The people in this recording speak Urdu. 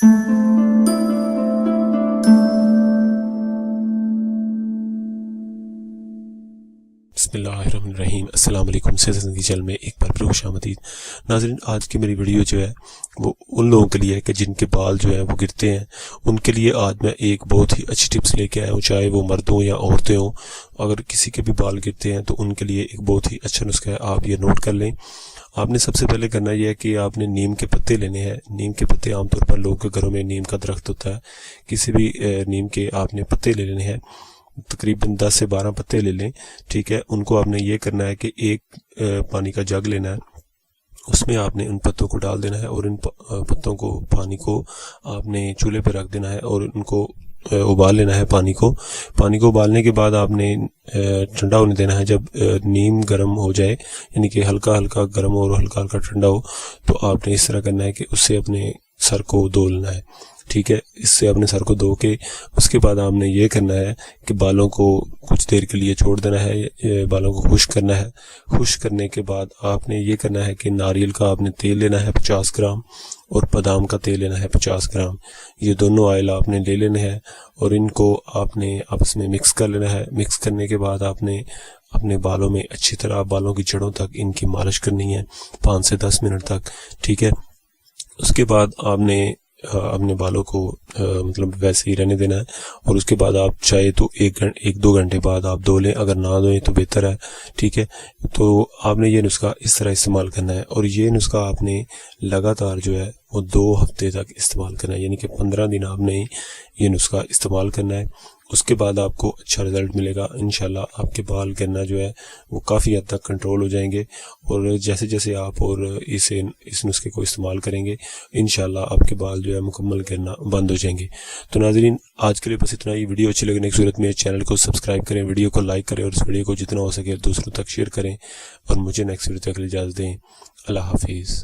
بسم اللہ الرحمن الرحیم۔ السلام علیکم۔ صحت زندگی چینل میں ایک بار پھر خوش آمدید ناظرین۔ آج کی میری ویڈیو جو ہے وہ ان لوگوں کے لیے ہے کہ جن کے بال جو ہیں وہ گرتے ہیں، ان کے لیے آج میں ایک بہت ہی اچھی ٹپس لے کے آیا ہوں، چاہے وہ مرد ہوں یا عورتیں ہوں۔ اگر کسی کے بھی بال گرتے ہیں تو ان کے لیے ایک بہت ہی اچھا نسخہ ہے، آپ یہ نوٹ کر لیں۔ آپ نے سب سے پہلے کرنا یہ ہے کہ آپ نے نیم کے پتے لینے ہیں۔ نیم کے پتے عام طور پر لوگوں کے گھروں میں نیم کا درخت ہوتا ہے، کسی بھی نیم کے آپ نے پتے لے لینے ہیں، تقریباً 10 سے 12 پتے لے لیں، ٹھیک ہے۔ ان کو آپ نے یہ کرنا ہے کہ ایک پانی کا جگ لینا ہے، اس میں آپ نے ان پتوں کو ڈال دینا ہے اور ان پتوں کو پانی کو آپ نے چولہے پہ رکھ دینا ہے اور ان کو ابال لینا ہے۔ پانی کو ابالنے کے بعد آپ نے ٹھنڈا ہونے دینا ہے۔ جب نیم گرم ہو جائے، یعنی کہ ہلکا ہلکا گرم ہو اور ہلکا ہلکا ٹھنڈا ہو، تو آپ نے اس طرح کرنا ہے کہ اس سے اپنے سر کو دھو لینا ہے، ٹھیک ہے۔ اس سے اپنے سر کو دھو کے اس کے بعد آپ نے یہ کرنا ہے کہ بالوں کو کچھ دیر کے لیے چھوڑ دینا ہے، بالوں کو خشک کرنا ہے۔ خشک کرنے کے بعد آپ نے یہ کرنا ہے کہ ناریل کا آپ نے تیل لینا ہے 50 گرام اور بادام کا تیل لینا ہے 50 گرام۔ یہ دونوں آئل آپ نے لے لینے ہیں اور ان کو آپ نے آپس میں مکس کر لینا ہے۔ مکس کرنے کے بعد آپ نے اپنے بالوں میں اچھی طرح بالوں کی جڑوں تک ان کی مالش کرنی ہے 5 سے 10 منٹ تک، ٹھیک ہے۔ اس کے بعد آپ نے اپنے بالوں کو مطلب ویسے ہی رہنے دینا ہے اور اس کے بعد آپ چاہے تو ایک دو گھنٹے بعد آپ دھو لیں، اگر نہ دھوئیں تو بہتر ہے، ٹھیک ہے۔ تو آپ نے یہ نسخہ اس طرح استعمال کرنا ہے اور یہ نسخہ آپ نے لگاتار جو ہے وہ 2 ہفتے تک استعمال کرنا ہے، یعنی کہ 15 دن آپ نے یہ نسخہ استعمال کرنا ہے۔ اس کے بعد آپ کو اچھا رزلٹ ملے گا انشاءاللہ۔ آپ کے بال گرنا جو ہے وہ کافی حد تک کنٹرول ہو جائیں گے، اور جیسے جیسے آپ اور اس نسخے کو استعمال کریں گے انشاءاللہ آپ کے بال جو ہے مکمل گرنا بند ہو جائیں گے۔ تو ناظرین آج کے لیے بس اتنا ہی۔ ویڈیو اچھی لگنے کی صورت میں چینل کو سبسکرائب کریں، ویڈیو کو لائک کریں اور اس ویڈیو کو جتنا ہو سکے دوسروں تک شیئر کریں، اور مجھے نیکسٹ ویڈیو تک اجازت دیں۔ اللہ حافظ۔